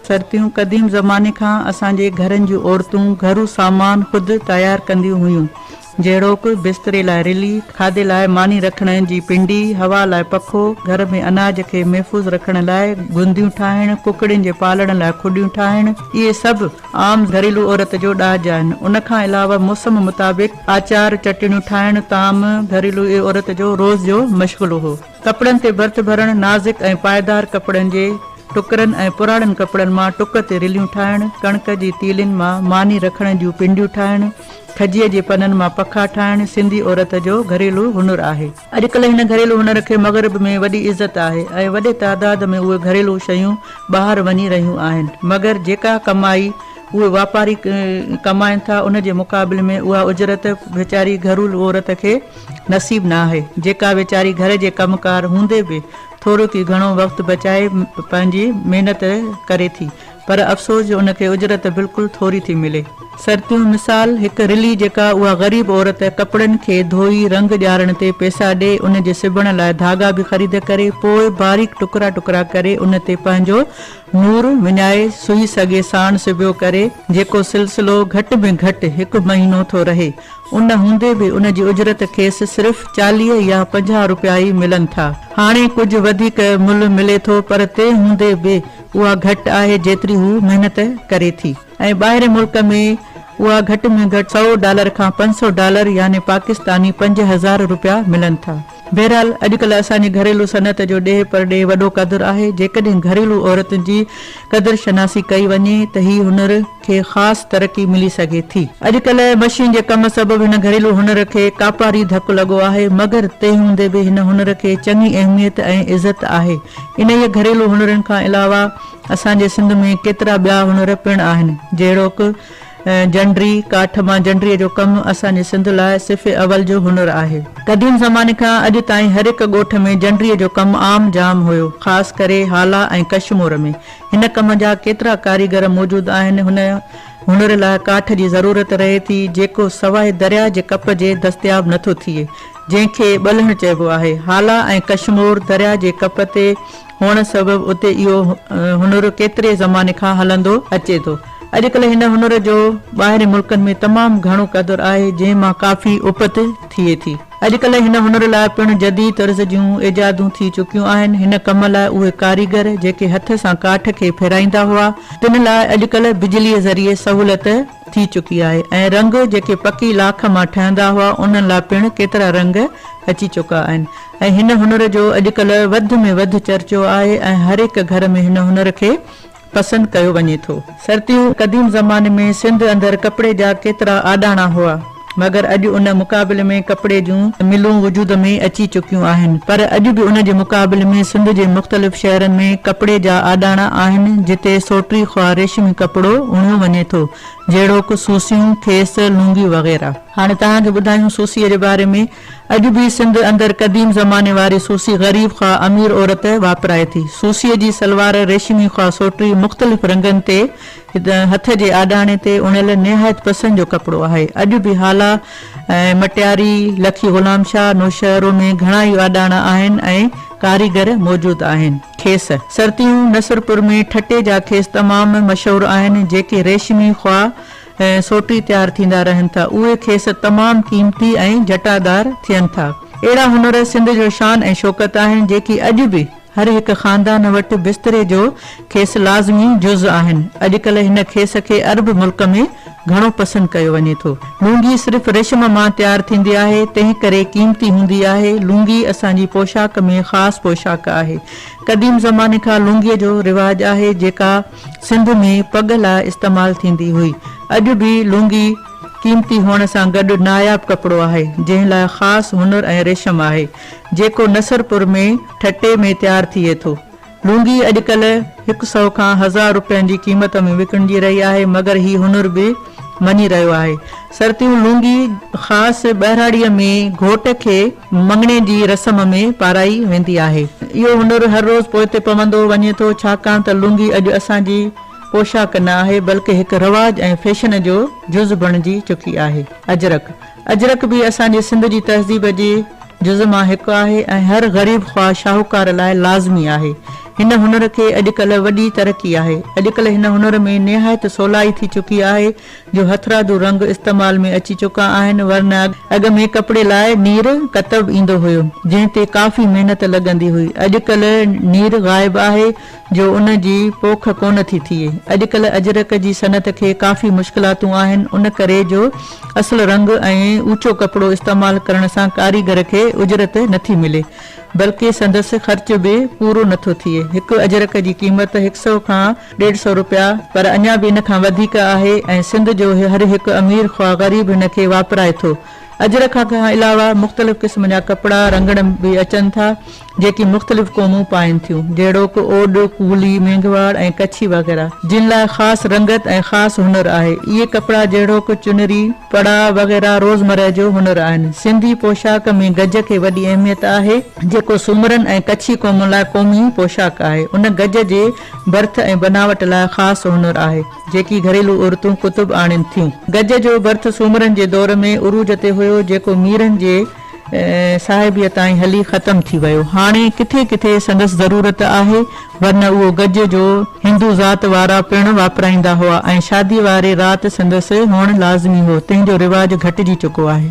सर्तियूं क़दीम ज़माने खां असांजे घरनि जूं औरतूं घरू सामान ख़ुदि तयारु कंदियूं हुयूं, जहिड़ोकि बिस्तरे लाइ रिली, खाधे लाइ मानी रखण जी पिंडी, हवा लाइ पखो, घर में अनाज खे महफ़ूज़ रखण लाइ गुंदियूं ठाहिण, कुकड़ियुनि जे पालण लाइ खुडियूं ठाहिण, इहे सभु आम घरेलू औरत जो ॾाज आहिनि। उनखां अलावा मौसम मुताबिक़ आचार चटणियूं ठाहिण, ताम घरेलू औरत जो रोज़ जो मशग़ूलो हो। कपिड़नि ते भर्त भरण, नाज़ुक ऐं पाइदार कपिड़नि जे टुकरनि ऐं पुराणनि कपिड़नि मां टुक ते रिलियूं ठाहिण, कणक जी तीलियुनि मां मानी रखण जूं पिंडियूं ठाहिण, खजीअ जे पननि मां पखा ठाहिण सिंधी औरत जो घरेलू हुनुर आहे। अॼुकल्ह हिन घरेलू हुनर खे मग़रिब में वॾी इज़त आहे ऐं वॾे तइदाद में उहे घरेलू शयूं ॿाहिरि वञी रहियूं आहिनि, मगर जेका कमाई उहे वापारी कमाइनि था उन जे मुक़ाबले में उहा उजरत वीचारी घरेलू औरत खे नसीब न आहे, जेका वीचारी घर जे कमकार हूंदे बि थोरो की घणो वक़्तु बचाए पंहिंजी महिनत करे थी, पर अफ़सोस जो उनखे उजरत बिल्कुलु थोरी थी मिले। सर्तियूं मिसाल हिकु रिली जेका उहा ग़रीब औरत कपिड़नि खे धोई रंग ॾियारण ते पैसा ॾे, उन जे सिबण लाइ धागा बि ख़रीद करे पोइ बारीक टुकड़ा टुकड़ा करे उन ते पंहिंजो नूर विञाए सुई सघे साण सिबियो करे, जेको सिलसिलो घटि में घटि हिकु महीनो थो रहे, उन हूंदे बि उन जी उजरत खेसि सिर्फ़ 40 या 50 रुपया ई मिलनि था। हाणे कुझु वधीक मुल्ह मिले थो, पर तंहिं हूंदे बि उहा घटि आहे जेतिरी हू महिनत करे थी, ऐं ॿाहिरि मुल्क में उहा घटि में घटि $100 खां $500 यानी पाकिस्तानी 5000 रुपया मिलनि था। बहरहाल अॼुकल्ह असांजी घरेलू सनत जो ॾे पर ॾे वॾो क़दुरु आहे। जेकॾहिं घरेलू औरतुनि जी क़दुरु शनासी कई वञे त ही हुनर खे ख़ासि तरक़ी मिली सघे थी। अॼुकल्ह मशीन जे कम सबबि हिन घरेलू हुनर खे कापारी धकु लॻो आहे, मगर तंहिं हूंदे बि हिन हुनर खे चङी अहमियत ऐं इज़त आहे। इन ई घरेलू हुनरनि खां अलावा असांजे सिंध में केतिरा ॿिया हुनर पिणु आहिनि, जहिड़ोकि जंडरी, काठ मां जंडरीअ जो कमु असांजे सिंध लाइ सिफ़े अवल जो हुनर आहे। क़दीम ज़माने खां अॼु ताईं हर हिकु ॻोठ में जंडरीअ जो कमु आम जाम हुयो, ख़ासि करे हाला ऐं कश्मीर में। हिन कम जा केतिरा कारीगर मौजूदु आहिनि। हुन हुनर लाइ काठ जी ज़रूरत रहे थी, जेको सवाइ दरिया जे कप जे दस्तियाब नथो थिए, जंहिंखे ॿलहण चइबो आहे। हाला ऐं कश्मीर दरिया जे कप ते हुअण सबबि उते इहो हुनर केतिरे ज़माने खां हलंदो अचे थो। अॼुकल्ह हिन हुनर जो ॿाहिरि मुल्कनि में तमामु घणो क़दुरु आहे, जंहिं मां काफ़ी उपत थिए थी। अॼुकल्ह हिन हुनर लाइ पिणु जदीद तर्ज़ जूं इजादूं थी चुकियूं आहिनि। हिन कम लाइ उहे कारीगर जेके हथ सां काठ खे फेराईंदा हुआ, तिन लाइ अॼुकल्ह बिजलीअ ज़रिए सहूलियत थी चुकी आहे, ऐं रंग जेके पकी लाख मां ठहंदा हुआ उन्हनि लाइ पिणु केतिरा रंग अची चुका आहिनि, ऐं हिन हुनर जो अॼुकल्ह वधि में वधि चर्चो आहे ऐं हर हिकु घर में हिन हुनर खे पसंदि कयो वञे थो। सर्तियूं क़दीम ज़माने में सिंध अंदरि कपिड़े जा केतिरा आॾाणा हुआ, मगर अॼु उन मुक़ाबले में कपिड़े जूं मिलूं वजूद में अची चुकियूं आहिनि, पर अॼु बि उन जे मुक़ाबले में सिंध जे मुख़्तलिफ़ शहरनि में कपिड़े जा आॾाणा आहिनि, जिते सोटी ख़्वा रेशमी कपिड़ो उणियो वञे थो, जहिड़ोकि सूसियूं, खेस, लुंगी वग़ैरह। हाणे तव्हांखे ॿुधायूं सूसीअ जे बारे में। अॼु बि सिंध अंदरि क़दीम ज़माने वारी सूसी ग़रीब ख़्वा अमीर औरत वापराए थी। सूसीअ जी सलवार रेशमी ख़्वा सोटी मुख़्तलिफ़ रंगनि ते हथ जे आॾाणे ते उणियल निहायत पसंदि जो कपिड़ो आहे। अॼु बि हाला ऐं मटियारी, लखी ग़ुलाम शाह, नौशहरों में घणा ई आॾाणा आहिनि ऐं कारीगर मौजूदु आहिनि। खेस सर्तियूं नसरपुर में ठटे जा खेस तमामु मशहूरु आहिनि, जेके रेशमी ख़्वा सोटी तयारु थींदा रहनि था। उहे खेस तमामु क़ीमती ऐं जटादार थियनि था। अहिड़ा हुनर सिंध जो शान ऐं शौक़त आहिनि, जेकी अॼु बि हर हिकु ख़ानदान वटि बिस्तरे जो खेस लाज़मी जुज़ आहिनि। अॼुकल्ह हिन खेस खे अरब मुल्क में घणो पसंदि कयो वञे थो। लुंगी सिर्फ़ रेशम मां तयारु थींदी आहे, तंहिं करे क़ीमती हूंदी आहे। लुंगी असांजी पोशाक में ख़ासि पोशाक आहे। क़दीम ज़माने खां लुंगीअ जो रिवाज आहे, जेका सिंध में पग लाइ इस्तेमालु थींदी हुई। अॼु बि लुंगी क़ीमती हुअण सां गॾु नायाब कपिड़ो आहे, जंहिं लाइ ख़ासि हुनर ऐं रेशम आहे, जेको नसरपुर में ठटे में तयारु थिए थो। लुंगी अॼुकल्ह 100 खां 1000 रुपयनि जी क़ीमत में विकिणजी रही आहे, मगर ही हुनर बि मञी रहियो आहे। सर्तियूं लुंगी ख़ासि बहिराड़ीअ में घोट खे मंगणे जी रस्म में पाराई वेंदी आहे। इहो हुनर हर रोज़ पोइ ते पवंदो वञे थो, छाकाणि त लुंगी अॼु असांजी पोशाक न आहे, बल्कि हिकु रवाज ऐं फैशन जो जुज़ बणिजी चुकी आहे। अजरक बि असांजे सिंध जी तहज़ीब जे जुज़ मां हिकु आहे ऐं हर ग़रीब ख़्वा शाहूकार लाइ लाज़मी आहे। हिन हुनर खे अॼुकल्ह वॾी तरक़ी आहे। अॼुकल्ह हिन हुनर में निहायत सवलाई थी चुकी आहे जो हथरादू रंग इस्तेमाल में अची चुका आहिनि, वरना अॻ में कपिड़े लाइ नीर कतब ईंदो हुयो जंहिं ते काफ़ी महिनत लॻंदी हुई। अॼुकल्ह नीर ग़ाइब आहे जो उन जी पोख कोन थी थिए। अॼुकल्ह अजरक जी सनत खे काफ़ी मुश्किलातूं आहिनि, उन करे जो असल रंग ऐं ऊचो कपिड़ो इस्तेमाल करण सां कारीगर खे उजरत नथी मिले, बल्कि संदसि ख़र्च बि पूरो नथो थिए। हिकु अजरक जी क़ीमत 100 खां 150 रुपया पर अञा बि इन खां वधीक आहे ऐं सिंध जो हर हिकु अमीर ख़्वाह ग़रीब हिन खे वापराए थो। अजरक खां अलावा मुख़्तलिफ़ क़िस्म जा कपिड़ा रंगण बि अचनि था जेकी मुख़्तलिफ़ क़ौमूं पाइनि थियूं, जहिड़ोकि ओड, कूली, मेंघवाड़ ऐं कच्छी वग़ैरह, जिन लाइ ख़ासि रंगत ऐं ख़ासि हुनर आहे। इहे कपिड़ा जहिड़ोकि चुनरी, पड़ा वग़ैरह रोज़मर्रा जो हुनर आहिनि। सिंधी पोशाक में गज खे वॾी अहमियत आहे जेको सूमरनि ऐं कच्छी क़ौम लाइ क़ौमी पोशाक आहे। उन गज जे भर्थ ऐं बनावट लाइ ख़ासि हुनर आहे जेकी घरेलू औरतूं कुतुब आणनि थियूं। गज जो भर्थ सूमरनि जे दौर में उरूज ते हुयो जेको मीरनि जे साहिबियत ताईं हली ख़तम थी वियो। हाणे किथे किथे संदसि ज़रूरत आहे, वरना उहो गज जो हिंदू ज़ात वारा पिणु वापराईंदा हुआ ऐं शादी वारे राति संदसि हुअणु लाज़मी हो, तंहिंजो रिवाज घटिजी चुको आहे।